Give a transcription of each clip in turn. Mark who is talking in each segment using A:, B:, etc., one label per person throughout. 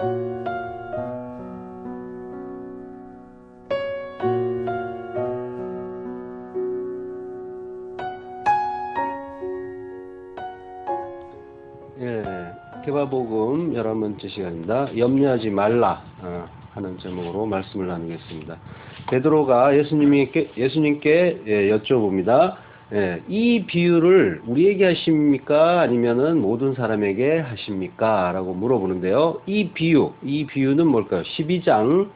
A: 예, 개바복음 11번째 시간입니다. 염려하지 말라 하는 제목으로 말씀을 나누겠습니다. 베드로가 예수님께 여쭤봅니다. 이 비유를 우리에게 하십니까? 아니면은 모든 사람에게 하십니까? 라고 물어보는데요. 이 비유는 뭘까요? 12장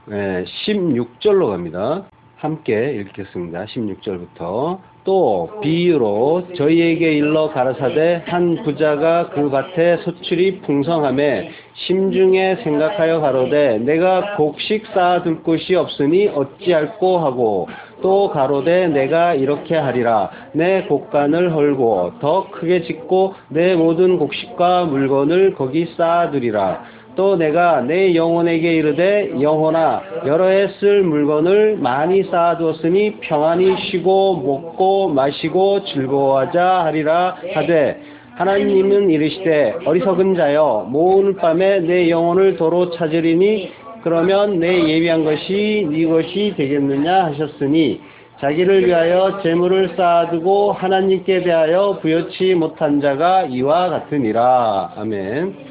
A: 16절로 갑니다. 함께 읽겠습니다. 16절부터. 또 비유로 저희에게 일러 가라사대 한 부자가 그 밭에 소출이 풍성하매 심중에 생각하여 가로되 내가 곡식 쌓아둘 곳이 없으니 어찌할꼬 하고 또 가로되 내가 이렇게 하리라 내 곡간을 헐고 더 크게 짓고 내 모든 곡식과 물건을 거기 쌓아두리라. 또 내가 내 영혼에게 이르되 영혼아 여러 해 쓸 물건을 많이 쌓아두었으니 평안히 쉬고 먹고 마시고 즐거워하자 하리라 하되 하나님은 이르시되 어리석은 자여 모오늘 밤에 내 영혼을 도로 찾으리니 그러면 내 예비한 것이 네 것이 되겠느냐 하셨으니 자기를 위하여 재물을 쌓아두고 하나님께 대하여 부여치 못한 자가 이와 같으니라. 아멘.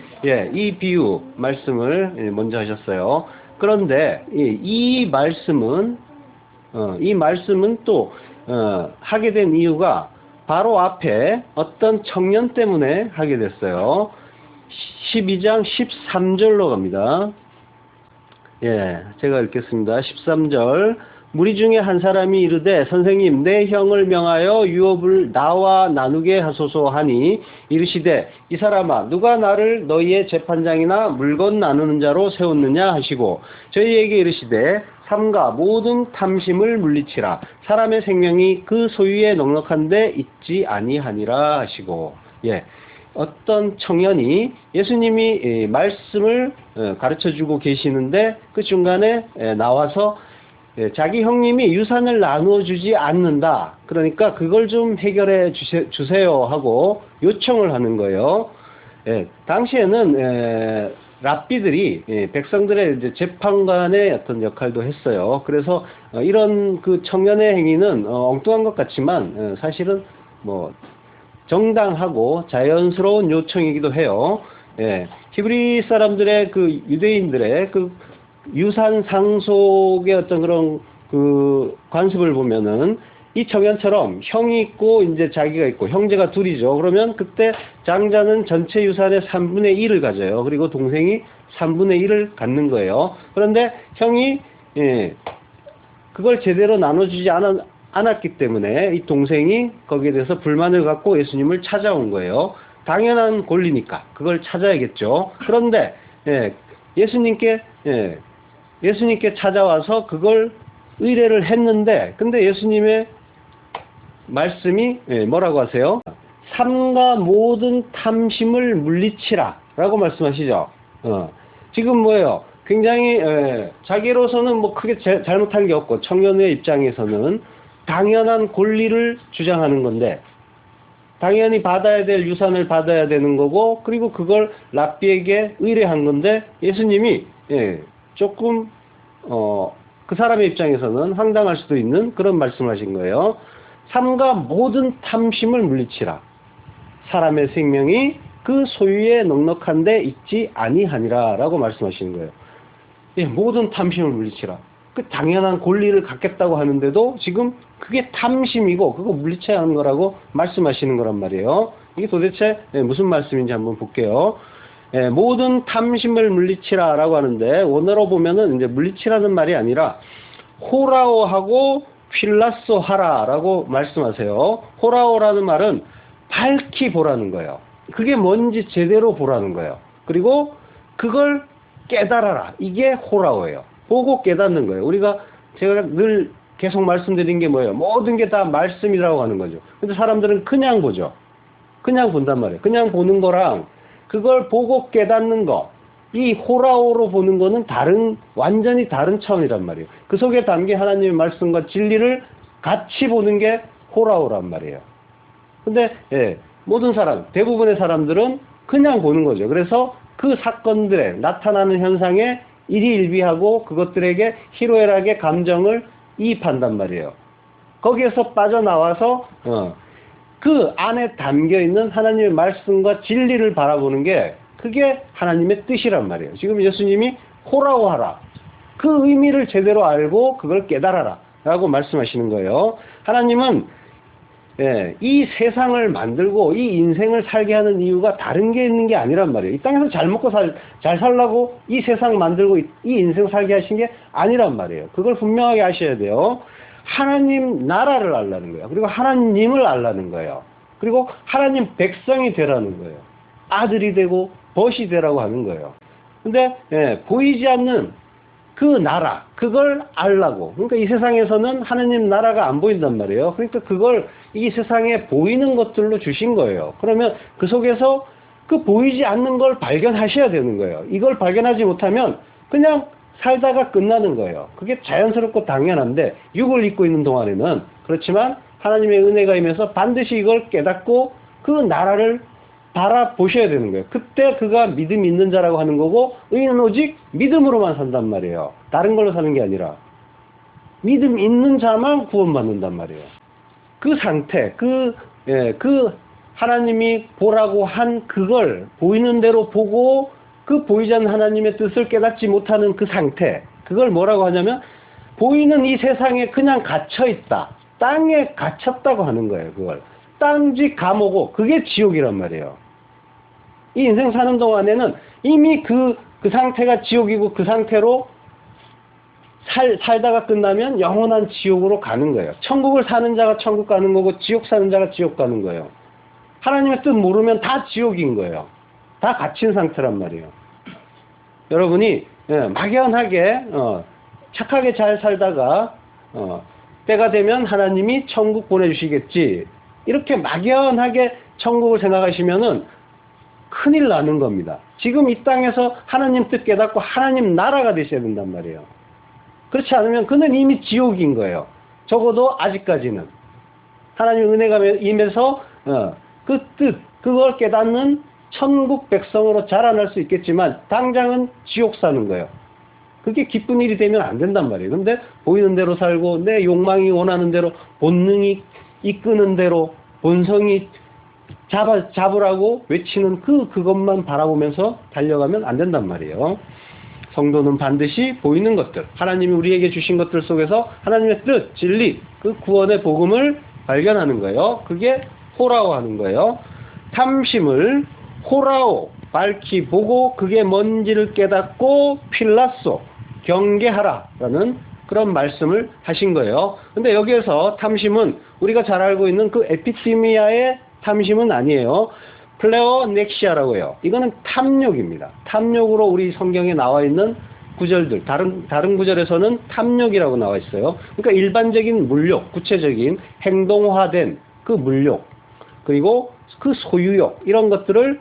A: 이 비유 말씀을 먼저 하셨어요. 그런데 이 말씀은 또 하게 된 이유가 바로 앞에 어떤 청년 때문에 하게 됐어요. 12장 13절로 갑니다. 제가 읽겠습니다. 13절. 무리 중에 한 사람이 이르되 선생님 내 형을 명하여 유업을 나와 나누게 하소서 하니 이르시되 이 사람아 누가 나를 너희의 재판장이나 물건 나누는 자로 세웠느냐 하시고 저희에게 이르시되 삼가 모든 탐심을 물리치라 사람의 생명이 그 소유에 넉넉한데 있지 아니하니라 하시고 어떤 청년이 예수님이 말씀을 가르쳐주고 계시는데 그 중간에 나와서 자기 형님이 유산을 나누어 주지 않는다. 그러니까 그걸 좀 해결해 주세요 하고 요청을 하는 거예요. 당시에는 랍비들이 백성들의 이제 재판관의 어떤 역할도 했어요. 그래서 이런 그 청년의 행위는 엉뚱한 것 같지만 사실은 뭐 정당하고 자연스러운 요청이기도 해요. 히브리 사람들의 그 유대인들의 그 유산 상속의 어떤 그런 그 관습을 보면은 이 청년처럼 형이 있고 이제 자기가 있고 형제가 둘이죠. 그러면 그때 장자는 전체 유산의 3분의 1을 가져요. 그리고 동생이 3분의 1을 갖는 거예요. 그런데 형이 그걸 제대로 나눠주지 않았기 때문에 이 동생이 거기에 대해서 불만을 갖고 예수님을 찾아온 거예요. 당연한 권리니까 그걸 찾아야겠죠. 그런데 예수님께 찾아와서 그걸 의뢰를 했는데 근데 예수님의 말씀이 뭐라고 하세요? 삼가 모든 탐심을 물리치라 라고 말씀하시죠. 지금 뭐예요? 굉장히 자기로서는 뭐 크게 잘못한 게 없고 청년의 입장에서는 당연한 권리를 주장하는 건데 당연히 받아야 될 유산을 받아야 되는 거고 그리고 그걸 랍비에게 의뢰한 건데 예수님이 조금 그 사람의 입장에서는 황당할 수도 있는 그런 말씀을 하신 거예요. 삼가 모든 탐심을 물리치라. 사람의 생명이 그 소유에 넉넉한데 있지 아니하니라 라고 말씀하시는 거예요. 모든 탐심을 물리치라. 그 당연한 권리를 갖겠다고 하는데도 지금 그게 탐심이고 그거 물리쳐야 하는 거라고 말씀하시는 거란 말이에요. 이게 도대체 무슨 말씀인지 한번 볼게요. 모든 탐심을 물리치라 라고 하는데 원어로 보면은 이제 물리치라는 말이 아니라 호라오하고 필라소 하라 라고 말씀하세요. 호라오라는 말은 밝히 보라는 거예요. 그게 뭔지 제대로 보라는 거예요. 그리고 그걸 깨달아라. 이게 호라오예요. 보고 깨닫는 거예요. 제가 늘 계속 말씀드린 게 뭐예요? 모든 게 다 말씀이라고 하는 거죠. 근데 사람들은 그냥 보죠. 그냥 본단 말이에요. 그냥 보는 거랑 그걸 보고 깨닫는 거, 이 호라오로 보는 거는 완전히 다른 차원이란 말이에요. 그 속에 담긴 하나님의 말씀과 진리를 같이 보는 게 호라오란 말이에요. 근데, 대부분의 사람들은 그냥 보는 거죠. 그래서 그 사건들에 나타나는 현상에 일희일비하고 그것들에게 희로애락의 감정을 이입한단 말이에요. 거기에서 빠져나와서 그 안에 담겨있는 하나님의 말씀과 진리를 바라보는 게 그게 하나님의 뜻이란 말이에요. 지금 예수님이 호라고 하라. 그 의미를 제대로 알고 그걸 깨달아라 라고 말씀하시는 거예요. 하나님은 이 세상을 만들고 이 인생을 살게 하는 이유가 다른 게 있는 게 아니란 말이에요. 이 땅에서 잘 먹고 잘 살라고 이 세상 만들고 이 인생 살게 하신 게 아니란 말이에요. 그걸 분명하게 아셔야 돼요. 하나님 나라를 알라는 거예요. 그리고 하나님을 알라는 거예요. 그리고 하나님 백성이 되라는 거예요. 아들이 되고 벗이 되라고 하는 거예요. 근데 보이지 않는 그 나라, 그걸 알라고. 그러니까 이 세상에서는 하나님 나라가 안 보인단 말이에요. 그러니까 그걸 이 세상에 보이는 것들로 주신 거예요. 그러면 그 속에서 그 보이지 않는 걸 발견하셔야 되는 거예요. 이걸 발견하지 못하면 그냥 살다가 끝나는 거예요. 그게 자연스럽고 당연한데 육을 입고 있는 동안에는 그렇지만 하나님의 은혜가 임해서 반드시 이걸 깨닫고 그 나라를 바라보셔야 되는 거예요. 그때 그가 믿음이 있는 자라고 하는 거고 의인은 오직 믿음으로만 산단 말이에요. 다른 걸로 사는 게 아니라 믿음 있는 자만 구원받는단 말이에요. 그 상태, 그 하나님이 보라고 한 그걸 보이는 대로 보고 그 보이지 않는 하나님의 뜻을 깨닫지 못하는 그 상태, 그걸 뭐라고 하냐면 보이는 이 세상에 그냥 갇혀있다. 땅에 갇혔다고 하는 거예요. 그걸 땅지 감옥고 그게 지옥이란 말이에요. 이 인생 사는 동안에는 이미 그 상태가 지옥이고 그 상태로 살다가 끝나면 영원한 지옥으로 가는 거예요. 천국을 사는 자가 천국 가는 거고 지옥 사는 자가 지옥 가는 거예요. 하나님의 뜻 모르면 다 지옥인 거예요. 다 갇힌 상태란 말이에요. 여러분이 막연하게 착하게 잘 살다가 때가 되면 하나님이 천국 보내주시겠지 이렇게 막연하게 천국을 생각하시면은 큰일 나는 겁니다. 지금 이 땅에서 하나님 뜻 깨닫고 하나님 나라가 되셔야 된단 말이에요. 그렇지 않으면 그는 이미 지옥인 거예요. 적어도 아직까지는. 하나님 은혜가 임해서 그 뜻, 그걸 깨닫는 천국 백성으로 자라날 수 있겠지만 당장은 지옥 사는 거예요. 그게 기쁜 일이 되면 안 된단 말이에요. 근데 보이는 대로 살고 내 욕망이 원하는 대로 본능이 이끄는 대로 본성이 잡으라고 외치는 그것만 바라보면서 달려가면 안 된단 말이에요. 성도는 반드시 보이는 것들, 하나님이 우리에게 주신 것들 속에서 하나님의 뜻, 진리, 그 구원의 복음을 발견하는 거예요. 그게 호라오 하는 거예요. 탐심을 호라오, 밝히 보고 그게 뭔지를 깨닫고 필라소, 경계하라라는 그런 말씀을 하신 거예요. 근데 여기에서 탐심은 우리가 잘 알고 있는 그 에피티미아의 탐심은 아니에요. 플레오넥시아라고 해요. 이거는 탐욕입니다. 탐욕으로 우리 성경에 나와 있는 구절들, 다른 구절에서는 탐욕이라고 나와 있어요. 그러니까 일반적인 물욕, 구체적인 행동화된 그 물욕, 그리고 그 소유욕, 이런 것들을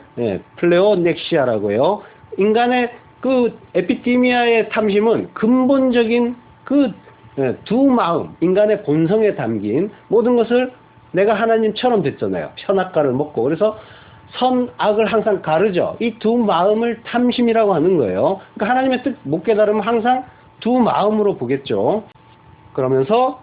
A: 플레오넥시아라고 해요. 인간의 그 에피티미아의 탐심은 근본적인 그 두 마음, 인간의 본성에 담긴 모든 것을 내가 하나님처럼 됐잖아요. 선악과를 먹고. 그래서 선악을 항상 가르죠. 이 두 마음을 탐심이라고 하는 거예요. 그러니까 하나님의 뜻 못 깨달으면 항상 두 마음으로 보겠죠. 그러면서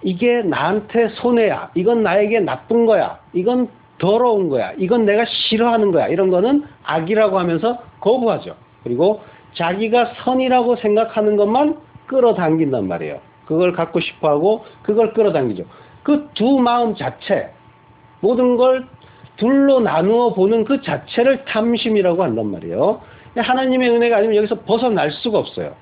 A: 이게 나한테 손해야. 이건 나에게 나쁜 거야. 이건 더러운 거야. 이건 내가 싫어하는 거야. 이런 거는 악이라고 하면서 거부하죠. 그리고 자기가 선이라고 생각하는 것만 끌어당긴단 말이에요. 그걸 갖고 싶어하고 그걸 끌어당기죠. 그 두 마음 자체, 모든 걸 둘로 나누어 보는 그 자체를 탐심이라고 한단 말이에요. 하나님의 은혜가 아니면 여기서 벗어날 수가 없어요.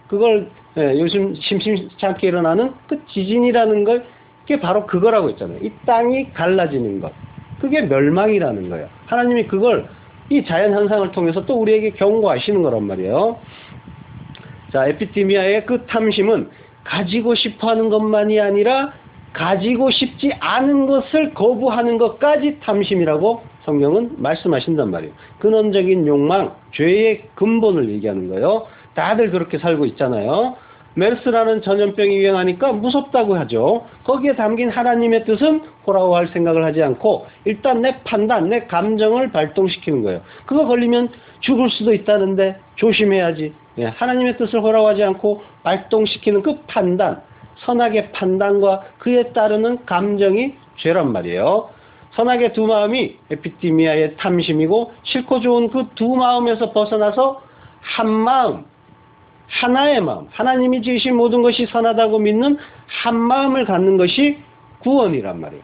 A: 그걸 요즘 심심찮게 일어나는 그 지진이라는 걸, 그게 바로 그거라고 했잖아요. 이 땅이 갈라지는 것. 그게 멸망이라는 거예요. 하나님이 그걸 이 자연현상을 통해서 또 우리에게 경고하시는 거란 말이에요. 자, 에피티미아의 그 탐심은 가지고 싶어하는 것만이 아니라 가지고 싶지 않은 것을 거부하는 것까지 탐심이라고 성경은 말씀하신단 말이에요. 근원적인 욕망, 죄의 근본을 얘기하는 거예요. 다들 그렇게 살고 있잖아요. 메르스라는 전염병이 유행하니까 무섭다고 하죠. 거기에 담긴 하나님의 뜻은 호라호할 생각을 하지 않고 일단 내 판단, 내 감정을 발동시키는 거예요. 그거 걸리면 죽을 수도 있다는데 조심해야지. 예, 하나님의 뜻을 호라호하지 않고 발동시키는 그 판단, 선악의 판단과 그에 따르는 감정이 죄란 말이에요. 선악의 두 마음이 에피티미아의 탐심이고 싫고 좋은 그 두 마음에서 벗어나서 한 마음, 하나의 마음, 하나님이 지으신 모든 것이 선하다고 믿는 한 마음을 갖는 것이 구원이란 말이에요.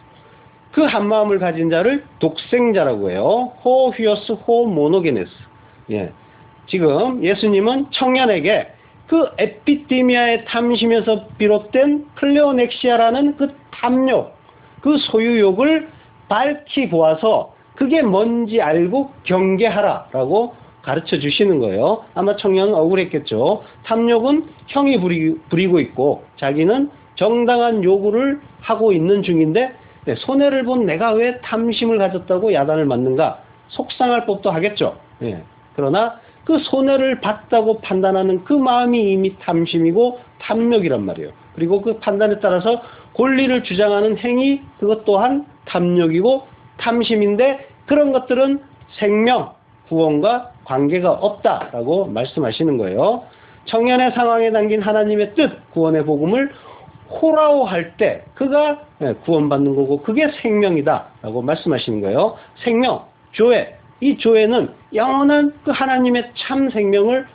A: 그 한 마음을 가진 자를 독생자라고 해요. 호 휘어스 호 모노게네스. 예. 지금 예수님은 청년에게 그 에피티미아의 탐심에서 비롯된 플레오넥시아라는 그 탐욕, 그 소유욕을 밝히 보아서 그게 뭔지 알고 경계하라라고 가르쳐 주시는 거예요. 아마 청년은 억울했겠죠. 탐욕은 형이 부리고 있고 자기는 정당한 요구를 하고 있는 중인데 손해를 본 내가 왜 탐심을 가졌다고 야단을 맞는가 속상할 법도 하겠죠. 예. 그러나 그 손해를 봤다고 판단하는 그 마음이 이미 탐심이고 탐욕이란 말이에요. 그리고 그 판단에 따라서 권리를 주장하는 행위 그것 또한 탐욕이고 탐심인데 그런 것들은 생명, 구원과 관계가 없다라고 말씀하시는 거예요. 청년의 상황에 담긴 하나님의 뜻, 구원의 복음을 호라오할 때 그가 구원받는 거고 그게 생명이다라고 말씀하시는 거예요. 생명, 조회. 이 조회는 영원한 그 하나님의 참 생명을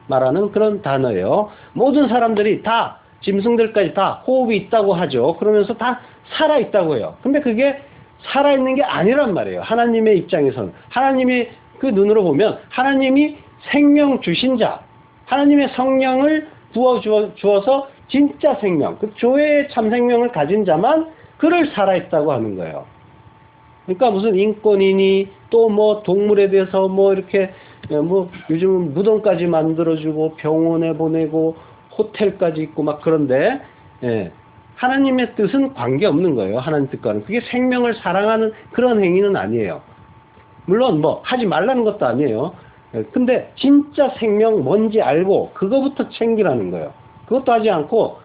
A: 말하는 그런 단어예요. 모든 사람들이 다 짐승들까지 다 호흡이 있다고 하죠. 그러면서 다 살아있다고 해요. 근데 그게 살아있는 게 아니란 말이에요. 하나님의 입장에서는. 하나님이 그 눈으로 보면 하나님이 생명 주신 자, 하나님의 성령을 부어주어서 진짜 생명, 그 조회의 참 생명을 가진 자만 그를 살아있다고 하는 거예요. 그러니까 무슨 인권이니 또 뭐 동물에 대해서 뭐 이렇게 뭐 요즘은 무덤까지 만들어주고 병원에 보내고 호텔까지 있고 막 그런데 하나님의 뜻은 관계없는 거예요. 하나님 뜻과는. 그게 생명을 사랑하는 그런 행위는 아니에요. 물론 뭐 하지 말라는 것도 아니에요. 근데 진짜 생명 뭔지 알고 그거부터 챙기라는 거예요. 그것도 하지 않고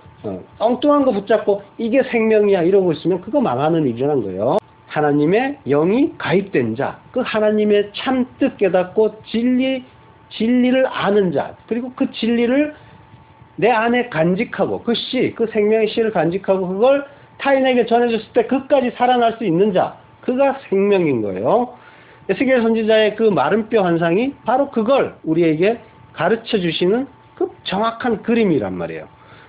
A: 엉뚱한 거 붙잡고 이게 생명이야 이러고 있으면 그거 망하는 일이라는 거예요. 하나님의 영이 가입된 자, 그 하나님의 참뜻 깨닫고 진리를 아는 자, 그리고 그 진리를 내 안에 간직하고 그 씨, 그 생명의 씨를 간직하고 그걸 타인에게 전해줬을 때 그까지 살아날 수 있는 자, 그가 생명인 거예요. 에스겔 선지자의 그 마른 뼈 환상이 바로 그걸 우리에게 가르쳐 주시는 그 정확한 그림이란 말이에요.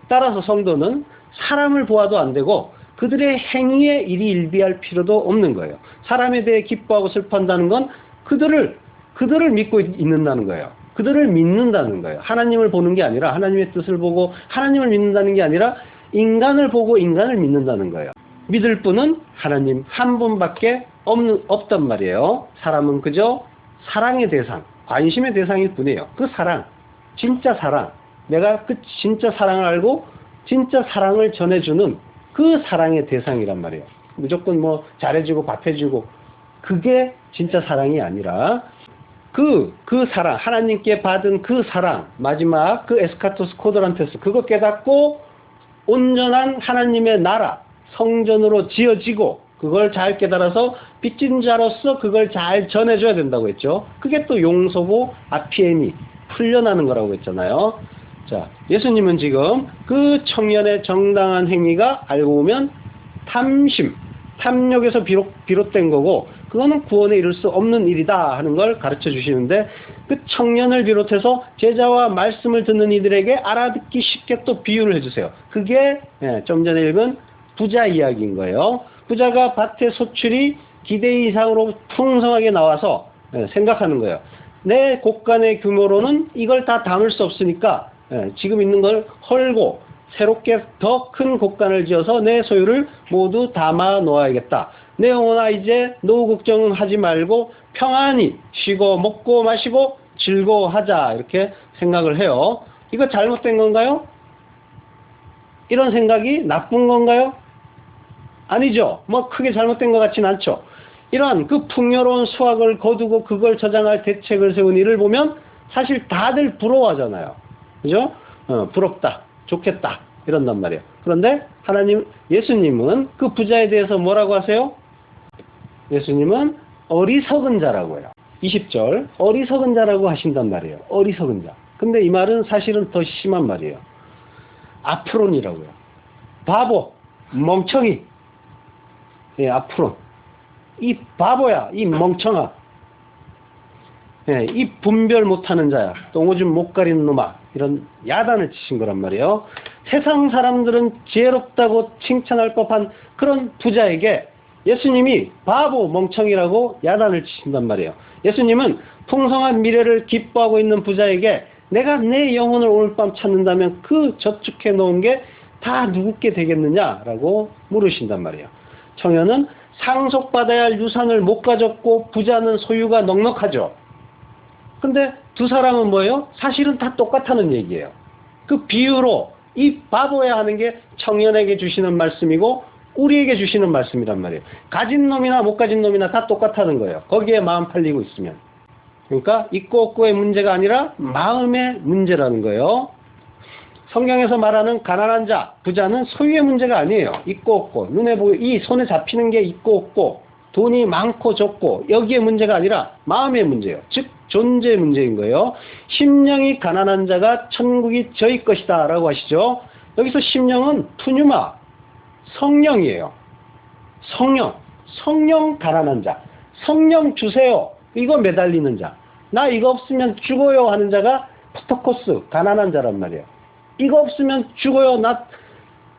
A: 따라서 성도는 사람을 보아도 안 되고 그들의 행위에 일이 일비할 필요도 없는 거예요. 사람에 대해 기뻐하고 슬퍼한다는 건 그들을 믿고 있는다는 거예요. 그들을 믿는다는 거예요. 하나님을 보는 게 아니라 하나님의 뜻을 보고 하나님을 믿는다는 게 아니라 인간을 보고 인간을 믿는다는 거예요. 믿을 분은 하나님 한 분밖에 없단 말이에요. 사람은 그저 사랑의 대상, 관심의 대상일 뿐이에요. 그 사랑, 진짜 사랑, 내가 그 진짜 사랑을 알고 진짜 사랑을 전해주는 그 사랑의 대상이란 말이에요. 무조건 뭐 잘해주고 밥해주고 그게 진짜 사랑이 아니라 그 사랑, 하나님께 받은 그 사랑, 마지막 그 에스카토스 코드란테스 그거 깨닫고 온전한 하나님의 나라, 성전으로 지어지고 그걸 잘 깨달아서 빚진 자로서 그걸 잘 전해줘야 된다고 했죠. 그게 또 용서고 아피엠이 풀려나는 거라고 했잖아요. 자, 예수님은 지금 그 청년의 정당한 행위가 알고 보면 탐욕에서 비롯된 거고 그거는 구원에 이를 수 없는 일이다 하는 걸 가르쳐 주시는데 그 청년을 비롯해서 제자와 말씀을 듣는 이들에게 알아듣기 쉽게 또 비유를 해주세요. 그게 좀 전에 읽은 부자 이야기인 거예요. 부자가 밭의 소출이 기대 이상으로 풍성하게 나와서 생각하는 거예요. 내 곳간의 규모로는 이걸 다 담을 수 없으니까 지금 있는 걸 헐고 새롭게 더 큰 곳간을 지어서 내 소유를 모두 담아 놓아야겠다. 내 영혼아 이제 노후 걱정은 하지 말고 평안히 쉬고 먹고 마시고 즐거워하자 이렇게 생각을 해요. 이거 잘못된 건가요? 이런 생각이 나쁜 건가요? 아니죠. 뭐 크게 잘못된 것 같진 않죠. 이러한 그 풍요로운 수확을 거두고 그걸 저장할 대책을 세운 일을 보면 사실 다들 부러워하잖아요. 그죠? 부럽다. 좋겠다. 이런단 말이에요. 그런데 예수님은 그 부자에 대해서 뭐라고 하세요? 예수님은 어리석은 자라고 해요. 20절, 어리석은 자라고 하신단 말이에요. 어리석은 자. 근데 이 말은 사실은 더 심한 말이에요. 아프론이라고요. 바보, 멍청이. 예, 아프론. 이 바보야, 이 멍청아. 예, 이 분별 못하는 자야. 똥오줌 못 가리는 놈아. 이런 야단을 치신 거란 말이에요. 세상 사람들은 지혜롭다고 칭찬할 법한 그런 부자에게 예수님이 바보, 멍청이라고 야단을 치신단 말이에요. 예수님은 풍성한 미래를 기뻐하고 있는 부자에게 내가 내 영혼을 오늘 밤 찾는다면 그 저축해 놓은 게 다 누구께 되겠느냐라고 물으신단 말이에요. 청년은 상속받아야 할 유산을 못 가졌고 부자는 소유가 넉넉하죠. 근데 두 사람은 뭐예요? 사실은 다 똑같다는 얘기예요. 그 비유로 이 바보야 하는 게 청년에게 주시는 말씀이고 우리에게 주시는 말씀이란 말이에요. 가진 놈이나 못 가진 놈이나 다 똑같다는 거예요. 거기에 마음 팔리고 있으면. 그러니까 있고 없고의 문제가 아니라 마음의 문제라는 거예요. 성경에서 말하는 가난한 자, 부자는 소유의 문제가 아니에요. 있고 없고, 눈에 보여, 이 손에 잡히는 게 있고 없고, 돈이 많고 적고, 여기에 문제가 아니라 마음의 문제예요. 즉, 존재의 문제인 거예요. 심령이 가난한 자가 천국이 저희 것이다 라고 하시죠. 여기서 심령은 푸뉴마, 성령이에요. 성령 가난한 자. 성령 주세요. 이거 매달리는 자. 나 이거 없으면 죽어요 하는 자가 프토코스, 가난한 자란 말이에요. 이거 없으면 죽어요. 나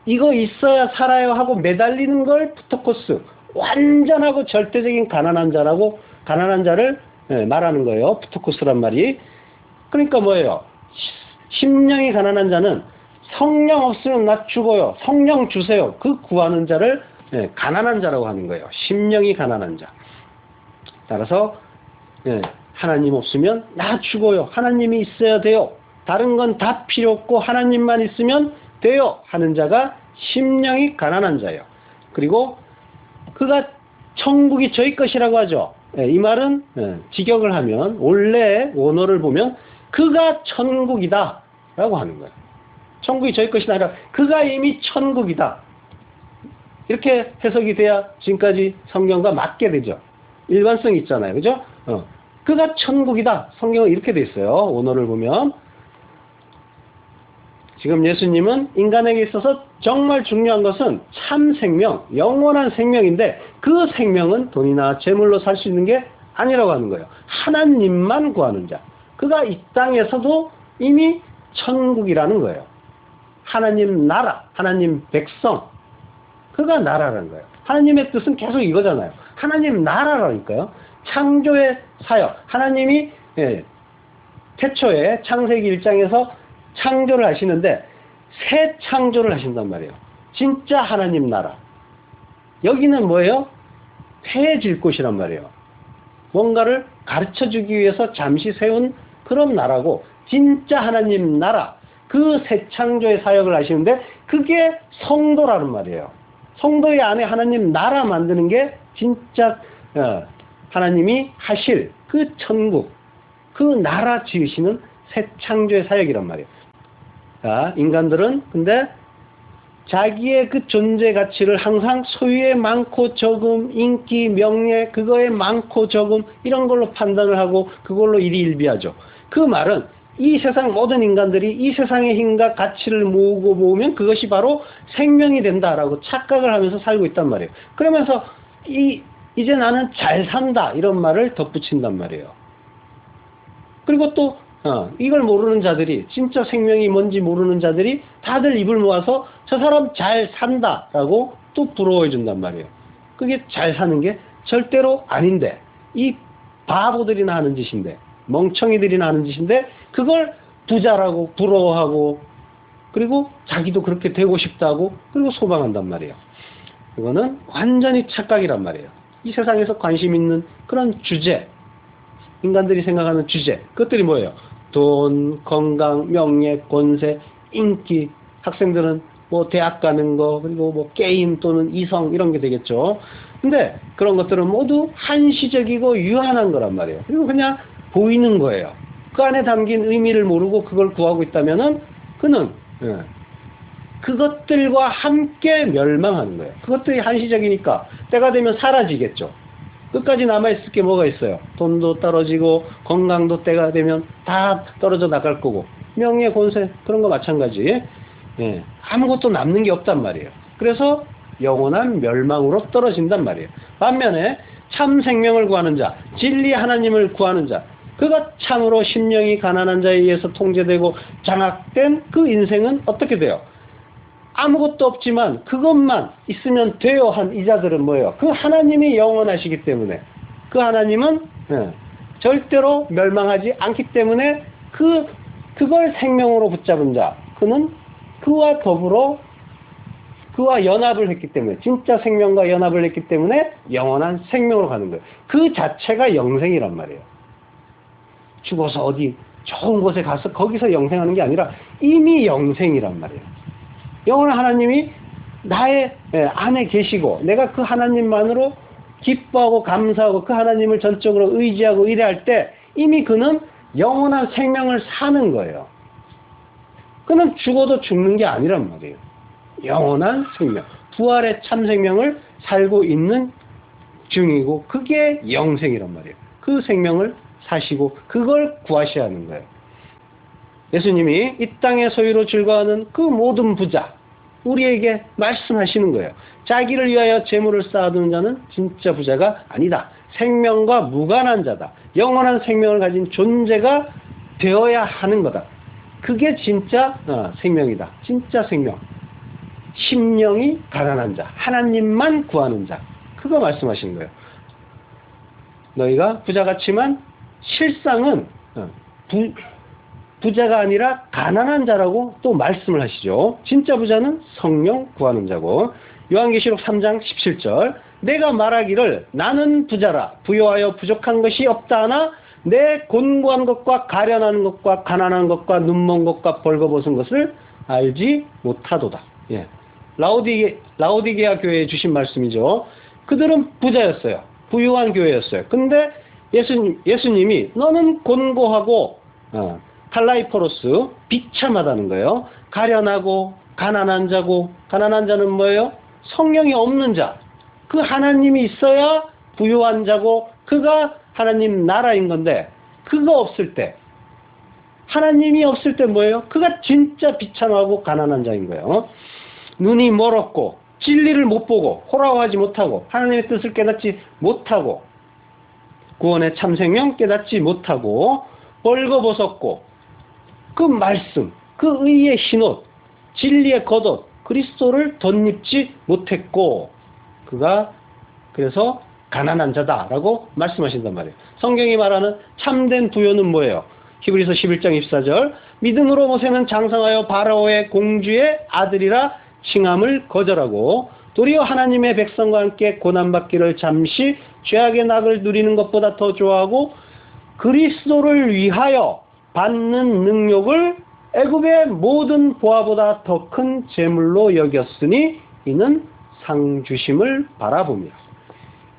A: 이거 있어야 살아요 하고 매달리는 걸 프토코스, 완전하고 절대적인 가난한 자를 말하는 거예요. 프토코스란 말이. 그러니까 뭐예요? 심령이 가난한 자는 성령 없으면 나 죽어요. 성령 주세요. 그 구하는 자를 가난한 자라고 하는 거예요. 심령이 가난한 자. 따라서 하나님 없으면 나 죽어요. 하나님이 있어야 돼요. 다른 건 다 필요 없고 하나님만 있으면 돼요 하는 자가 심령이 가난한 자예요. 그리고 그가 천국이 저희 것이라고 하죠. 이 말은 직역을 하면 원래 원어를 보면 그가 천국이다 라고 하는 거예요. 천국이 저희 것이 아니라 그가 이미 천국이다. 이렇게 해석이 돼야 지금까지 성경과 맞게 되죠. 일관성이 있잖아요. 그죠? 그가 천국이다. 성경은 이렇게 돼 있어요. 원어를 보면. 지금 예수님은 인간에게 있어서 정말 중요한 것은 참 생명, 영원한 생명인데 그 생명은 돈이나 재물로 살 수 있는 게 아니라고 하는 거예요. 하나님만 구하는 자. 그가 이 땅에서도 이미 천국이라는 거예요. 하나님 나라, 하나님 백성. 그가 나라라는 거예요. 하나님의 뜻은 계속 이거잖아요. 하나님 나라라니까요. 창조의 사역. 하나님이 태초에 창세기 1장에서 창조를 하시는데 새 창조를 하신단 말이에요. 진짜 하나님 나라. 여기는 뭐예요? 폐해질 곳이란 말이에요. 뭔가를 가르쳐주기 위해서 잠시 세운 그런 나라고 진짜 하나님 나라. 그 새 창조의 사역을 하시는데 그게 성도라는 말이에요. 성도의 안에 하나님 나라 만드는 게 진짜 하나님이 하실 그 천국, 그 나라 지으시는 새 창조의 사역이란 말이에요. 자, 인간들은 근데 자기의 그 존재 가치를 항상 소유의 많고 적음, 인기, 명예, 그거의 많고 적음 이런 걸로 판단을 하고 그걸로 일희일비하죠. 그 말은 이 세상 모든 인간들이 이 세상의 힘과 가치를 모으면 그것이 바로 생명이 된다라고 착각을 하면서 살고 있단 말이에요. 그러면서 이제 나는 잘 산다 이런 말을 덧붙인단 말이에요. 그리고 또 이걸 모르는 자들이, 진짜 생명이 뭔지 모르는 자들이 다들 입을 모아서 저 사람 잘 산다라고 또 부러워해 준단 말이에요. 그게 잘 사는 게 절대로 아닌데, 이 바보들이나 하는 짓인데, 멍청이들이나 하는 짓인데, 그걸 부자라고 부러워하고, 그리고 자기도 그렇게 되고 싶다고, 그리고 소망한단 말이에요. 이거는 완전히 착각이란 말이에요. 이 세상에서 관심 있는 그런 주제, 인간들이 생각하는 주제, 그것들이 뭐예요? 돈, 건강, 명예, 권세, 인기, 학생들은 뭐 대학 가는 거, 그리고 뭐 게임 또는 이성 이런 게 되겠죠. 근데 그런 것들은 모두 한시적이고 유한한 거란 말이에요. 그리고 그냥 보이는 거예요. 그 안에 담긴 의미를 모르고 그걸 구하고 있다면은 그는 그것들과 함께 멸망하는 거예요. 그것들이 한시적이니까 때가 되면 사라지겠죠. 끝까지 남아있을 게 뭐가 있어요? 돈도 떨어지고 건강도 때가 되면 다 떨어져 나갈 거고 명예, 권세 그런 거 마찬가지. 예, 아무것도 남는 게 없단 말이에요. 그래서 영원한 멸망으로 떨어진단 말이에요. 반면에 참 생명을 구하는 자, 진리 하나님을 구하는 자, 그가 참으로 심령이 가난한 자에 의해서 통제되고 장악된 그 인생은 어떻게 돼요? 아무것도 없지만 그것만 있으면 돼요 한 이자들은 뭐예요? 그 하나님이 영원하시기 때문에 그 하나님은 절대로 멸망하지 않기 때문에 그걸 생명으로 붙잡은 자, 그는 그와 더불어 그와 연합을 했기 때문에 진짜 생명과 연합을 했기 때문에 영원한 생명으로 가는 거예요. 그 자체가 영생이란 말이에요. 죽어서 어디 좋은 곳에 가서 거기서 영생하는 게 아니라 이미 영생이란 말이에요. 영원한 하나님이 나의 안에 계시고 내가 그 하나님만으로 기뻐하고 감사하고 그 하나님을 전적으로 의지하고 의뢰할 때 이미 그는 영원한 생명을 사는 거예요. 그는 죽어도 죽는 게 아니란 말이에요. 영원한 생명, 부활의 참 생명을 살고 있는 중이고 그게 영생이란 말이에요. 그 생명을 사시고 그걸 구하셔야 하는 거예요. 예수님이 이 땅의 소유로 즐거워하는 그 모든 부자, 우리에게 말씀하시는 거예요. 자기를 위하여 재물을 쌓아두는 자는 진짜 부자가 아니다. 생명과 무관한 자다. 영원한 생명을 가진 존재가 되어야 하는 거다. 그게 진짜 생명이다. 진짜 생명. 심령이 가난한 자, 하나님만 구하는 자. 그거 말씀하시는 거예요. 너희가 부자 같지만 실상은 부자가 아니라 가난한 자라고 또 말씀을 하시죠. 진짜 부자는 성령 구하는 자고 요한계시록 3장 17절 내가 말하기를 나는 부자라 부요하여 부족한 것이 없다 하나 내 곤고한 것과 가련한 것과 가난한 것과 눈먼 것과 벌거벗은 것을 알지 못하도다. 예. 라오디게아 교회에 주신 말씀이죠. 그들은 부자였어요. 부유한 교회였어요. 근데 예수님이 너는 곤고하고 칼라이포로스 비참하다는 거예요. 가련하고 가난한 자고 가난한 자는 뭐예요? 성령이 없는 자. 그 하나님이 있어야 부유한 자고 그가 하나님 나라인 건데 그거 없을 때 하나님이 없을 때 뭐예요? 그가 진짜 비참하고 가난한 자인 거예요. 눈이 멀었고 진리를 못 보고 호라워하지 못하고 하나님의 뜻을 깨닫지 못하고 구원의 참생명 깨닫지 못하고 벌거벗었고 그 말씀, 그 의의 흰옷, 진리의 겉옷, 그리스도를 덧입지 못했고 그가 그래서 가난한 자다라고 말씀하신단 말이에요. 성경이 말하는 참된 부요는 뭐예요? 히브리서 11장 24절 믿음으로 모세는 장성하여 바로의 공주의 아들이라 칭함을 거절하고 도리어 하나님의 백성과 함께 고난받기를 잠시 죄악의 낙을 누리는 것보다 더 좋아하고 그리스도를 위하여 받는 능력을 애굽의 모든 보화보다 더 큰 재물로 여겼으니 이는 상 주심을 바라봅니다.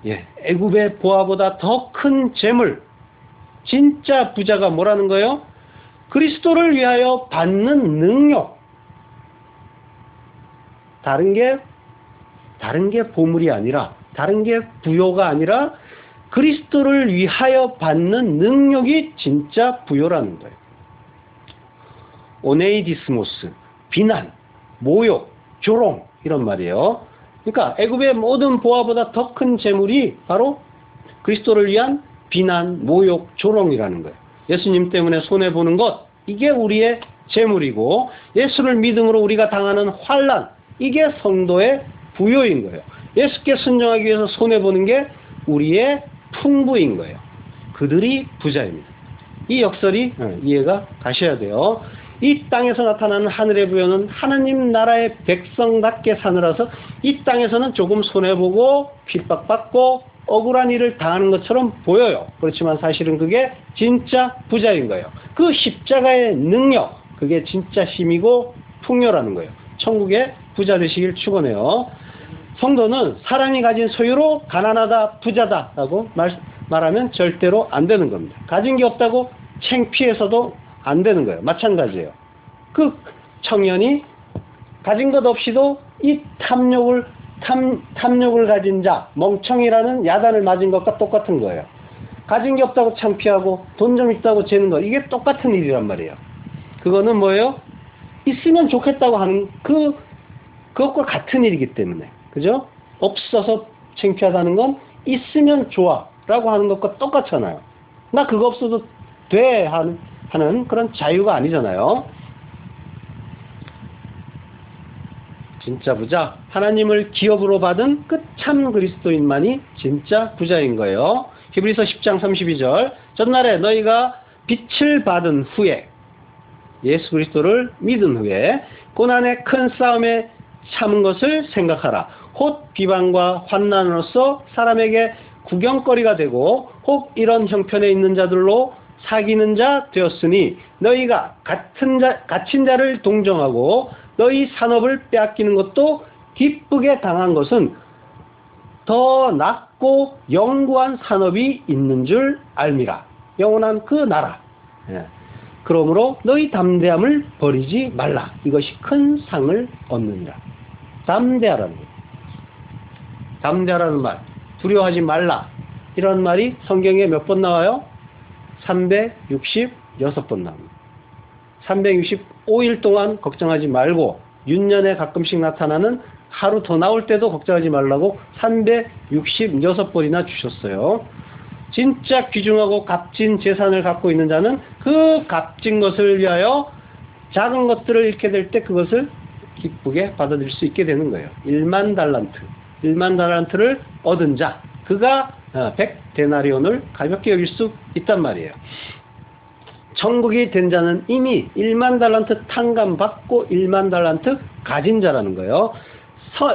A: 예, 애굽의 보화보다 더 큰 재물. 진짜 부자가 뭐라는 거예요? 그리스도를 위하여 받는 능력. 다른 게 보물이 아니라, 다른 게 부요가 아니라 그리스도를 위하여 받는 능력이 진짜 부요라는 거예요. 오네이디스모스, 비난, 모욕, 조롱 이런 말이에요. 그러니까 애굽의 모든 보화보다 더 큰 재물이 바로 그리스도를 위한 비난, 모욕, 조롱이라는 거예요. 예수님 때문에 손해보는 것, 이게 우리의 재물이고 예수를 믿음으로 우리가 당하는 환난, 이게 성도의 부요인 거예요. 예수께 순종하기 위해서 손해보는 게 우리의 풍부인 거예요. 그들이 부자입니다. 이 역설이 이해가 가셔야 돼요. 이 땅에서 나타나는 하늘의 부요는 하나님 나라의 백성답게 사느라서 이 땅에서는 조금 손해보고 핍박받고 억울한 일을 당하는 것처럼 보여요. 그렇지만 사실은 그게 진짜 부자인 거예요. 그 십자가의 능력, 그게 진짜 힘이고 풍요라는 거예요. 천국의 부자 되시길 축원해요. 성도는 사람이 가진 소유로 가난하다, 부자다라고 말하면 절대로 안 되는 겁니다. 가진 게 없다고 창피해서도 안 되는 거예요. 마찬가지예요. 그 청년이 가진 것 없이도 이 탐욕을 가진 자, 멍청이라는 야단을 맞은 것과 똑같은 거예요. 가진 게 없다고 창피하고 돈 좀 있다고 재는 거, 이게 똑같은 일이란 말이에요. 그거는 뭐예요? 있으면 좋겠다고 하는 그것과 같은 일이기 때문에, 그죠? 없어서 창피하다는 건 있으면 좋아 라고 하는 것과 똑같잖아요. 나 그거 없어도 돼 하는 그런 자유가 아니잖아요. 진짜 부자, 하나님을 기업으로 받은 그 참 그리스도인만이 진짜 부자인 거예요. 히브리서 10장 32절, 전날에 너희가 빛을 받은 후에, 예수 그리스도를 믿은 후에 고난의 큰 싸움에 참은 것을 생각하라. 혹 비방과 환난으로서 사람에게 구경거리가 되고 혹 이런 형편에 있는 자들로 사귀는 자 되었으니 너희가 갇힌 자를 동정하고 너희 산업을 빼앗기는 것도 기쁘게 당한 것은 더 낫고 영구한 산업이 있는 줄 알미라. 영원한 그 나라. 예. 그러므로 너희 담대함을 버리지 말라. 이것이 큰 상을 얻느니라. 담대하라는 거예요. 담대하라는 말, 두려워하지 말라, 이런 말이 성경에 몇 번 나와요? 366번 나옵니다. 365일 동안 걱정하지 말고, 윤년에 가끔씩 나타나는 하루 더 나올 때도 걱정하지 말라고 366번이나 주셨어요. 진짜 귀중하고 값진 재산을 갖고 있는 자는 그 값진 것을 위하여 작은 것들을 잃게 될 때 그것을 기쁘게 받아들일 수 있게 되는 거예요. 1만 달란트를 얻은 자, 그가 100데나리온을 가볍게 여길 수 있단 말이에요. 천국이 된 자는 이미 1만 달란트 탕감받고 1만 달란트 가진 자라는 거예요.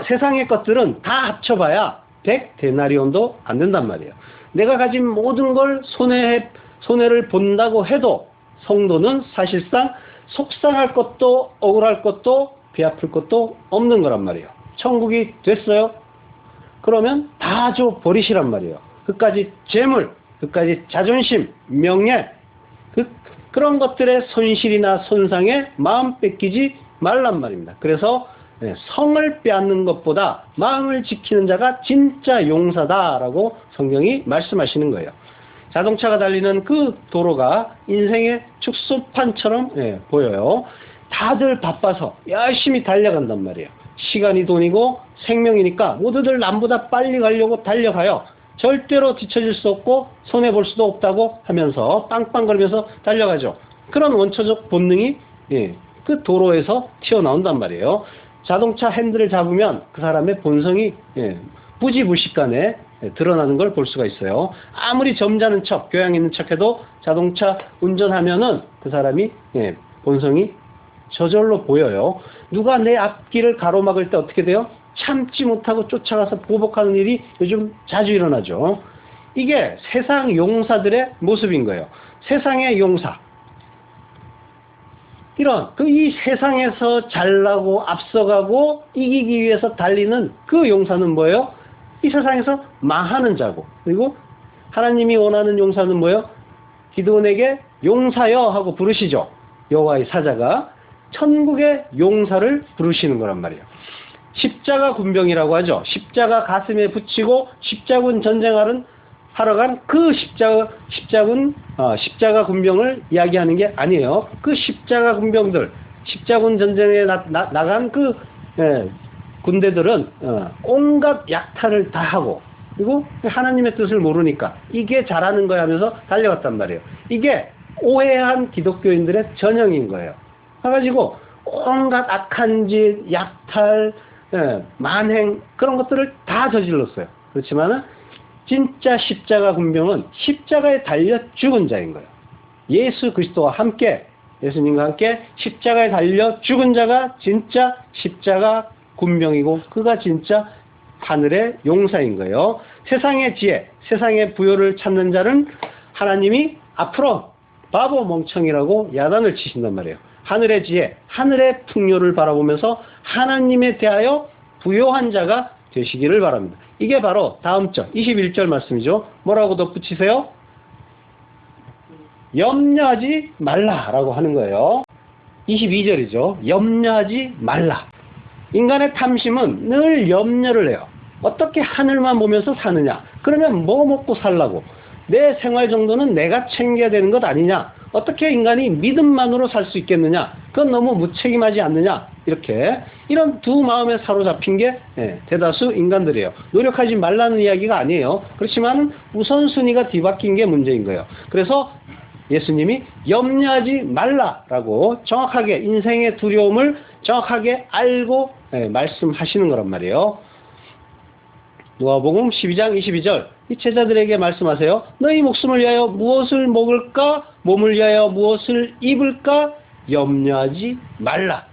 A: 세상의 것들은 다 합쳐봐야 100데나리온도 안 된단 말이에요. 내가 가진 모든 걸 손해를 본다고 해도 성도는 사실상 속상할 것도 억울할 것도 배 아플 것도 없는 거란 말이에요. 천국이 됐어요? 그러면 다 줘 버리시란 말이에요. 그까지 재물, 그까지 자존심, 명예, 그런 것들의 손실이나 손상에 마음 뺏기지 말란 말입니다. 그래서 성을 빼앗는 것보다 마음을 지키는 자가 진짜 용사다라고 성경이 말씀하시는 거예요. 자동차가 달리는 그 도로가 인생의 축소판처럼 보여요. 다들 바빠서 열심히 달려간단 말이에요. 시간이 돈이고 생명이니까 모두들 남보다 빨리 가려고 달려가요. 절대로 뒤처질 수 없고 손해볼 수도 없다고 하면서 빵빵거리면서 달려가죠. 그런 원초적 본능이 그 도로에서 튀어나온단 말이에요. 자동차 핸들을 잡으면 그 사람의 본성이 부지불식간에 드러나는 걸 볼 수가 있어요. 아무리 점잖은 척, 교양 있는 척해도 자동차 운전하면은 그 사람이 본성이 저절로 보여요. 누가 내 앞길을 가로막을 때 어떻게 돼요? 참지 못하고 쫓아가서 보복하는 일이 요즘 자주 일어나죠. 이게 세상 용사들의 모습인 거예요. 세상의 용사. 이 세상에서 잘나고 앞서가고 이기기 위해서 달리는 그 용사는 뭐예요? 이 세상에서 망하는 자고, 그리고 하나님이 원하는 용사는 뭐예요? 기드온에게 용사여 하고 부르시죠. 여호와의 사자가 천국의 용사를 부르시는 거란 말이에요. 십자가 군병이라고 하죠. 십자가 가슴에 붙이고 십자군 전쟁하러 간 그 십자가 군병을 이야기하는 게 아니에요. 그 십자가 군병들, 십자군 전쟁에 나간 그 군대들은 온갖 약탈을 다 하고, 그리고 하나님의 뜻을 모르니까 이게 잘하는 거야 하면서 달려갔단 말이에요. 이게 오해한 기독교인들의 전형인 거예요. 그래가지고 온갖 악한 짓, 약탈, 만행, 그런 것들을 다 저질렀어요. 그렇지만은 진짜 십자가 군병은 십자가에 달려 죽은 자인 거예요. 예수 그리스도와 함께, 예수님과 함께 십자가에 달려 죽은 자가 진짜 십자가 군병이고, 그가 진짜 하늘의 용사인 거예요. 세상의 지혜, 세상의 부요를 찾는 자는 하나님이 앞으로 바보 멍청이라고 야단을 치신단 말이에요. 하늘의 지혜, 하늘의 풍요를 바라보면서 하나님에 대하여 부요한 자가 되시기를 바랍니다. 이게 바로 다음 절 21절 말씀이죠. 뭐라고 덧붙이세요? 염려하지 말라라고 하는 거예요. 22절이죠. 염려하지 말라. 인간의 탐심은 늘 염려를 해요. 어떻게 하늘만 보면서 사느냐? 그러면 뭐 먹고 살라고? 내 생활 정도는 내가 챙겨야 되는 것 아니냐? 어떻게 인간이 믿음만으로 살 수 있겠느냐? 그건 너무 무책임하지 않느냐? 이렇게 이런 두 마음에 사로잡힌 게 대다수 인간들이에요. 노력하지 말라는 이야기가 아니에요. 그렇지만 우선순위가 뒤바뀐 게 문제인 거예요. 그래서 예수님이 염려하지 말라라고 정확하게 인생의 두려움을 정확하게 알고 말씀하시는 거란 말이에요. 누가복음 12장 22절 이 제자들에게 말씀하세요. 너희 목숨을 위하여 무엇을 먹을까? 몸을 위하여 무엇을 입을까? 염려하지 말라.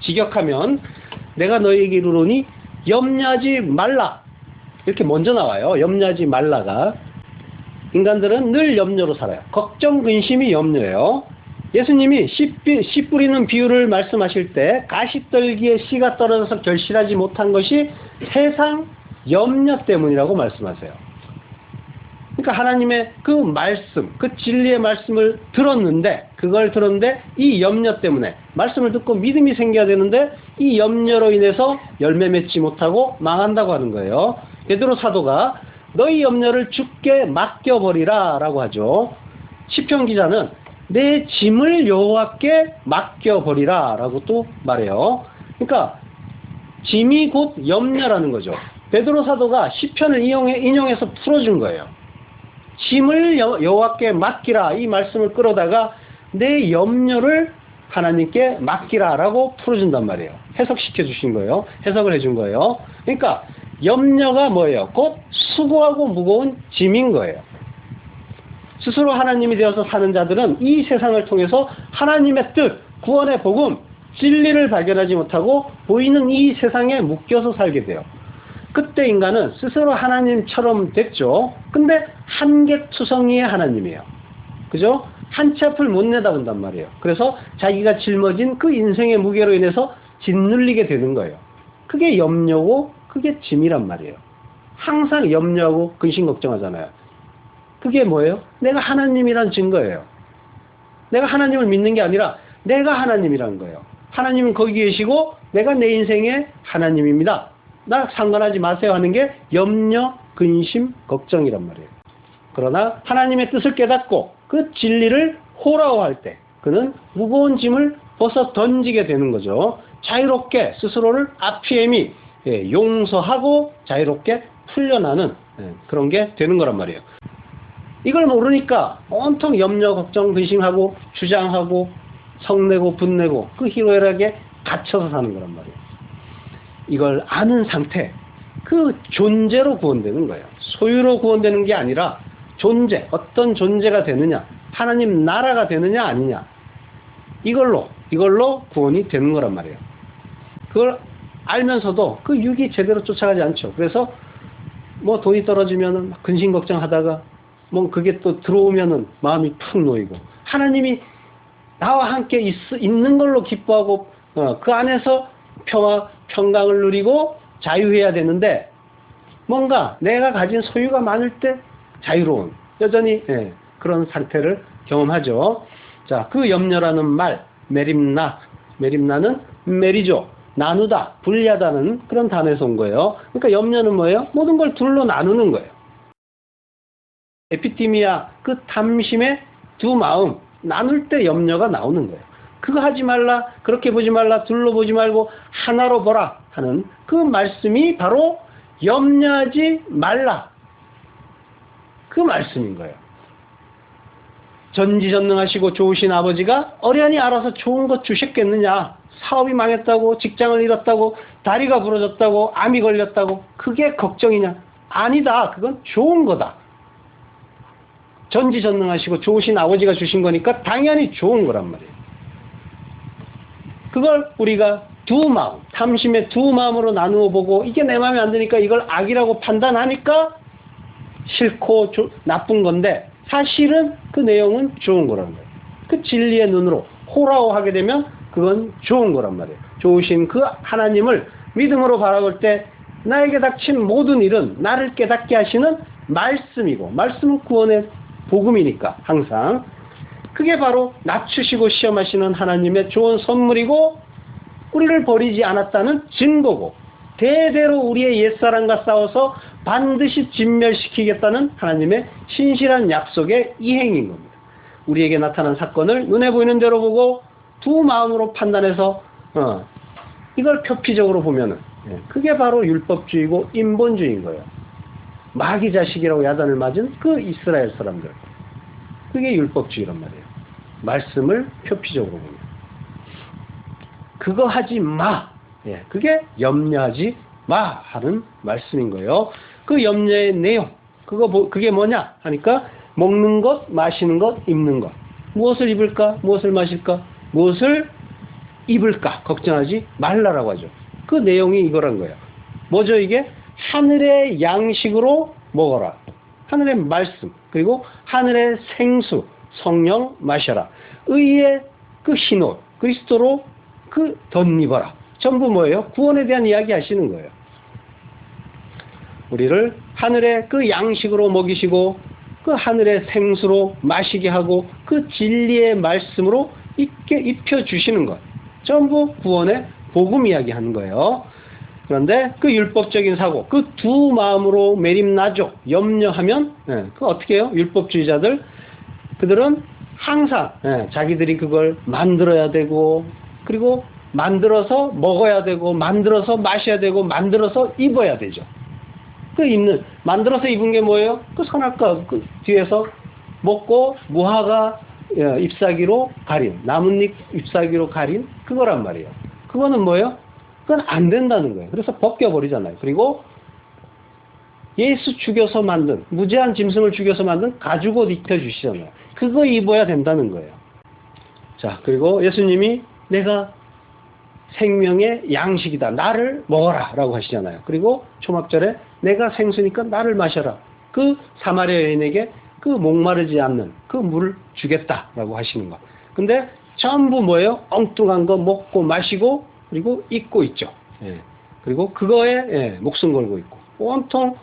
A: 직역하면 내가 너희에게 이르노니 염려하지 말라. 이렇게 먼저 나와요. 염려하지 말라가. 인간들은 늘 염려로 살아요. 걱정, 근심이 염려예요. 예수님이 씨 뿌리는 비유를 말씀하실 때 가시떨기에 씨가 떨어져서 결실하지 못한 것이 세상 염려 때문이라고 말씀하세요. 그러니까 하나님의 그 말씀, 그 진리의 말씀을 들었는데 이 염려 때문에 말씀을 듣고 믿음이 생겨야 되는데 이 염려로 인해서 열매 맺지 못하고 망한다고 하는 거예요. 베드로 사도가 너희 염려를 주께 맡겨버리라 라고 하죠. 시편 기자는 내 짐을 여호와께 맡겨버리라 라고 또 말해요. 그러니까 짐이 곧 염려라는 거죠. 베드로 사도가 시편을 인용해서 풀어준 거예요. 짐을 여호와께 맡기라 이 말씀을 끌어다가 내 염려를 하나님께 맡기라 라고 풀어준단 말이에요. 해석시켜 주신 거예요. 해석을 해준 거예요. 그러니까 염려가 뭐예요? 곧 수고하고 무거운 짐인 거예요. 스스로 하나님이 되어서 사는 자들은 이 세상을 통해서 하나님의 뜻, 구원의 복음, 진리를 발견하지 못하고 보이는 이 세상에 묶여서 살게 돼요. 그때 인간은 스스로 하나님처럼 됐죠. 근데 한계투성이의 하나님이에요. 그죠? 한 치 앞을 못 내다본단 말이에요. 그래서 자기가 짊어진 그 인생의 무게로 인해서 짓눌리게 되는 거예요. 그게 염려고 그게 짐이란 말이에요. 항상 염려하고 근심 걱정하잖아요. 그게 뭐예요? 내가 하나님이란 증거예요. 내가 하나님을 믿는 게 아니라 내가 하나님이란 거예요. 하나님은 거기 계시고 내가 내 인생의 하나님입니다. 나 상관하지 마세요 하는 게 염려, 근심, 걱정이란 말이에요. 그러나 하나님의 뜻을 깨닫고 그 진리를 호라워할 때 그는 무거운 짐을 벗어 던지게 되는 거죠. 자유롭게 스스로를 아피엠이 용서하고 자유롭게 풀려나는 그런 게 되는 거란 말이에요. 이걸 모르니까 온통 염려, 걱정, 근심하고 주장하고 성내고 분내고 그 희로애락에 갇혀서 사는 거란 말이에요. 이걸 아는 상태, 그 존재로 구원되는 거예요. 소유로 구원되는 게 아니라 존재, 어떤 존재가 되느냐, 하나님 나라가 되느냐 아니냐, 이걸로 구원이 되는 거란 말이에요. 그걸 알면서도 그 육이 제대로 쫓아가지 않죠. 그래서 뭐 돈이 떨어지면은 근심 걱정하다가 뭐 그게 또 들어오면은 마음이 푹 놓이고, 하나님이 나와 함께 있는 걸로 기뻐하고 그 안에서 평화, 평강을 누리고 자유해야 되는데 뭔가 내가 가진 소유가 많을 때 자유로운 여전히 그런 상태를 경험하죠. 자, 그 염려라는 말 메림나는 메리죠. 나누다, 분리하다는 그런 단어에서 온 거예요. 그러니까 염려는 뭐예요? 모든 걸 둘로 나누는 거예요. 에피티미아, 그 탐심의 두 마음 나눌 때 염려가 나오는 거예요. 그거 하지 말라, 그렇게 보지 말라, 둘로 보지 말고 하나로 보라 하는 그 말씀이 바로 염려하지 말라, 그 말씀인 거예요. 전지전능하시고 좋으신 아버지가 어련히 알아서 좋은 것 주셨겠느냐. 사업이 망했다고, 직장을 잃었다고, 다리가 부러졌다고, 암이 걸렸다고, 그게 걱정이냐? 아니다. 그건 좋은 거다. 전지전능하시고 좋으신 아버지가 주신 거니까 당연히 좋은 거란 말이에요. 그걸 우리가 두 마음, 탐심의 두 마음으로 나누어 보고 이게 내 마음에 안 드니까 이걸 악이라고 판단하니까 싫고 나쁜 건데 사실은 그 내용은 좋은 거란 말이에요. 그 진리의 눈으로 호라호하게 되면 그건 좋은 거란 말이에요. 좋으신 그 하나님을 믿음으로 바라볼 때 나에게 닥친 모든 일은 나를 깨닫게 하시는 말씀이고, 말씀은 구원의 복음이니까 항상 그게 바로 낮추시고 시험하시는 하나님의 좋은 선물이고 우리를 버리지 않았다는 증거고, 대대로 우리의 옛사람과 싸워서 반드시 진멸시키겠다는 하나님의 신실한 약속의 이행인 겁니다. 우리에게 나타난 사건을 눈에 보이는 대로 보고 두 마음으로 판단해서 이걸 표피적으로 보면은 그게 바로 율법주의고 인본주의인 거예요. 마귀 자식이라고 야단을 맞은 그 이스라엘 사람들, 그게 율법주의란 말이에요. 말씀을 표피적으로 보면 그거 하지 마, 그게 염려하지 마 하는 말씀인 거예요. 그 염려의 내용, 그게 뭐냐 하니까 먹는 것, 마시는 것, 입는 것, 무엇을 입을까, 무엇을 마실까, 무엇을 입을까 걱정하지 말라라고 하죠. 그 내용이 이거란 거예요. 뭐죠 이게? 하늘의 양식으로 먹어라, 하늘의 말씀, 그리고 하늘의 생수 성령 마셔라, 의의 그 흰옷 그리스도로 그 덧입어라. 전부 뭐예요? 구원에 대한 이야기 하시는 거예요. 우리를 하늘의 그 양식으로 먹이시고 그 하늘의 생수로 마시게 하고 그 진리의 말씀으로 입혀주시는 것, 전부 구원의 복음 이야기하는 거예요. 그런데 그 율법적인 사고, 그 두 마음으로 매림나죠, 염려하면 그 어떻게 해요? 율법주의자들, 그들은 항상 자기들이 그걸 만들어야 되고, 그리고 만들어서 먹어야 되고, 만들어서 마셔야 되고, 만들어서 입어야 되죠. 만들어서 입은 게 뭐예요? 그 선악과 그 뒤에서 먹고 무화과 잎사귀로 가린, 나뭇잎 잎사귀로 가린 그거란 말이에요. 그거는 뭐예요? 그건 안 된다는 거예요. 그래서 벗겨버리잖아요. 그리고 예수 죽여서 만든, 무죄한 짐승을 죽여서 만든 가죽옷 입혀주시잖아요. 그거 입어야 된다는 거예요. 자, 그리고 예수님이 내가 생명의 양식이다, 나를 먹어라 라고 하시잖아요. 그리고 초막절에 내가 생수니까 나를 마셔라, 그 사마리아 여인에게 그 목마르지 않는 그 물을 주겠다 라고 하시는 거. 근데 전부 뭐예요? 엉뚱한 거 먹고 마시고 그리고 입고 있죠. 그리고 그거에 목숨 걸고 있고, 온통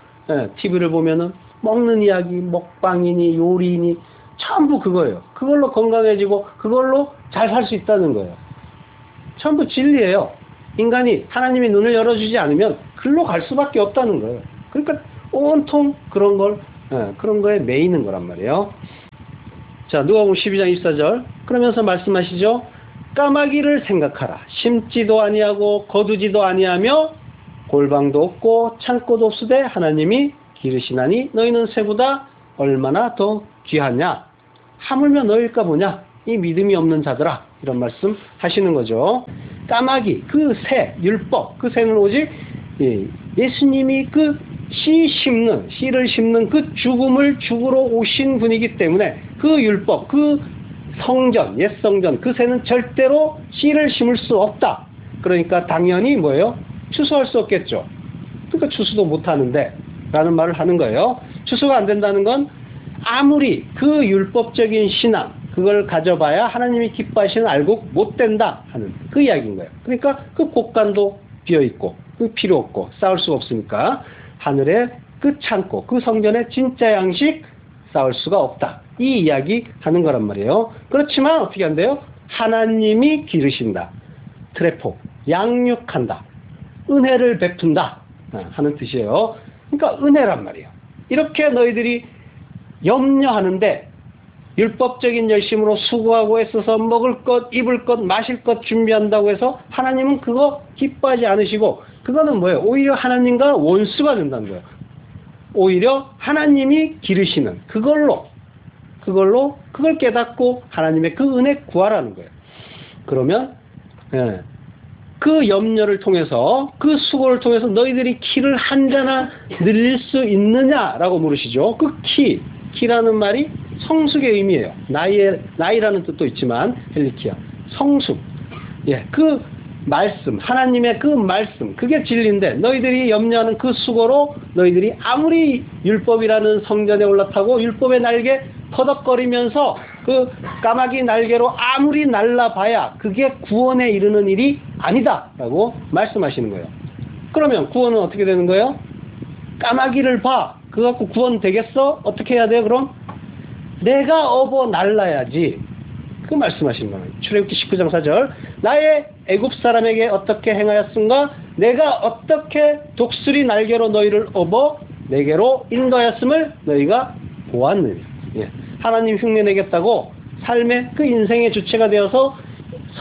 A: TV를 보면은 먹는 이야기, 먹방이니 요리니 전부 그거예요. 그걸로 건강해지고 그걸로 잘 살 수 있다는 거예요. 전부 진리예요. 인간이 하나님이 눈을 열어주지 않으면 글로 갈 수밖에 없다는 거예요. 그러니까 온통 그런 거에 매이는 거란 말이에요. 자, 누가복음 12장 24절 그러면서 말씀하시죠. 까마귀를 생각하라. 심지도 아니하고 거두지도 아니하며 골방도 없고 창고도 없으되 하나님이 기르시나니 너희는 새보다 얼마나 더 귀하냐. 하물며 너희일까 보냐. 이 믿음이 없는 자들아. 이런 말씀 하시는 거죠. 까마귀, 그 새, 율법, 그 새는 오직 예수님이 그 씨를 심는 그 죽음을 죽으러 오신 분이기 때문에 그 율법, 그 성전, 옛 성전, 그 새는 절대로 씨를 심을 수 없다. 그러니까 당연히 뭐예요? 추수할 수 없겠죠. 그러니까 추수도 못하는데 라는 말을 하는 거예요. 추수가 안 된다는 건 아무리 그 율법적인 신앙, 그걸 가져봐야 하나님이 기뻐하시는 알고 못 된다 하는 그 이야기인 거예요. 그러니까 그 곳간도 비어있고 그 필요 없고 쌓을 수가 없으니까 하늘의 그 창고, 그 성전의 진짜 양식 쌓을 수가 없다. 이 이야기 하는 거란 말이에요. 그렇지만 어떻게 한대요? 하나님이 기르신다. 트레포, 양육한다. 은혜를 베푼다 하는 뜻이에요. 그러니까 은혜란 말이에요. 이렇게 너희들이 염려하는데 율법적인 열심으로 수고하고 애써서 먹을 것, 입을 것, 마실 것 준비한다고 해서 하나님은 그거 기뻐하지 않으시고, 그거는 뭐예요? 오히려 하나님과 원수가 된다는 거예요. 오히려 하나님이 기르시는 그걸 깨닫고 하나님의 그 은혜 구하라는 거예요. 그러면 그 염려를 통해서, 그 수고를 통해서 너희들이 키를 한 자나 늘릴 수 있느냐라고 물으시죠. 그 키라는 말이 성숙의 의미예요. 나이라는 뜻도 있지만 헬리키아, 성숙. 그 말씀, 하나님의 그 말씀, 그게 진리인데 너희들이 염려하는 그 수고로 너희들이 아무리 율법이라는 성전에 올라타고 율법의 날개 터덕거리면서 그 까마귀 날개로 아무리 날라봐야 그게 구원에 이르는 일이 아니다 라고 말씀하시는 거예요. 그러면 구원은 어떻게 되는 거예요? 까마귀를 봐, 그거 갖고 구원 되겠어? 어떻게 해야 돼요? 그럼 내가 업어 날라야지 그 말씀하신 거예요. 출애굽기 19장 4절. 나의 애굽 사람에게 어떻게 행하였은가? 내가 어떻게 독수리 날개로 너희를 업어 내게로 인도하였음을 너희가 보았느니. 예. 하나님 흉내 내겠다고 삶의 그 인생의 주체가 되어서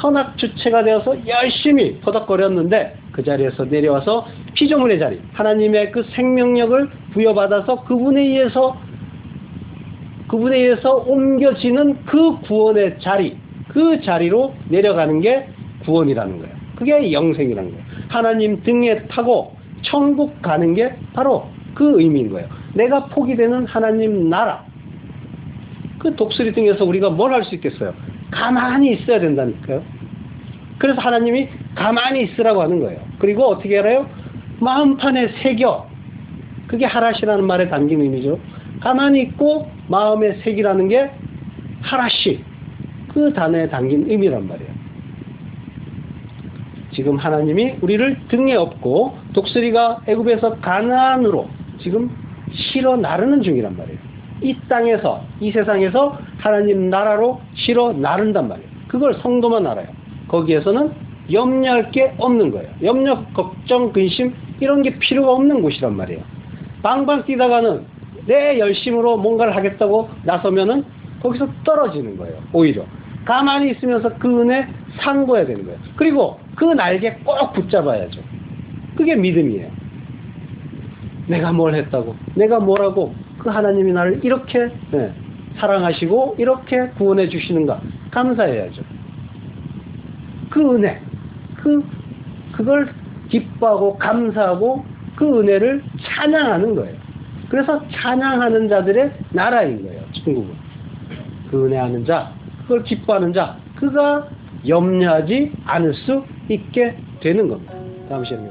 A: 선악 주체가 되어서 열심히 퍼덕거렸는데 그 자리에서 내려와서 피조물의 자리, 하나님의 그 생명력을 부여받아서 그분에 의해서 옮겨지는 그 구원의 자리, 그 자리로 내려가는 게 구원이라는 거예요. 그게 영생이라는 거예요. 하나님 등에 타고 천국 가는 게 바로 그 의미인 거예요. 내가 포기되는 하나님 나라. 그 독수리 등에서 우리가 뭘 할 수 있겠어요? 가만히 있어야 된다니까요. 그래서 하나님이 가만히 있으라고 하는 거예요. 그리고 어떻게 알아요? 마음판에 새겨. 그게 하라시라는 말에 담긴 의미죠. 가만히 있고 마음에 새기라는 게 하라시. 그 단어에 담긴 의미란 말이에요. 지금 하나님이 우리를 등에 업고 독수리가 애굽에서 가나안으로 지금 실어 나르는 중이란 말이에요. 이 땅에서, 이 세상에서 하나님 나라로 실어 나른단 말이에요. 그걸 성도만 알아요. 거기에서는 염려할 게 없는 거예요. 염려, 걱정, 근심 이런 게 필요가 없는 곳이란 말이에요. 방방 뛰다가는 내 열심으로 뭔가를 하겠다고 나서면은 거기서 떨어지는 거예요. 오히려 가만히 있으면서 그 은혜 상고해야 되는 거예요. 그리고 그 날개 꼭 붙잡아야죠. 그게 믿음이에요. 내가 뭘 했다고, 내가 뭐라고, 그 하나님이 나를 이렇게 사랑하시고 이렇게 구원해 주시는가 감사해야죠. 그 은혜, 그걸 기뻐하고 감사하고 그 은혜를 찬양하는 거예요. 그래서 찬양하는 자들의 나라인 거예요. 천국은. 그 은혜하는 자, 그걸 기뻐하는 자, 그가 염려하지 않을 수 있게 되는 겁니다. 다음 시간에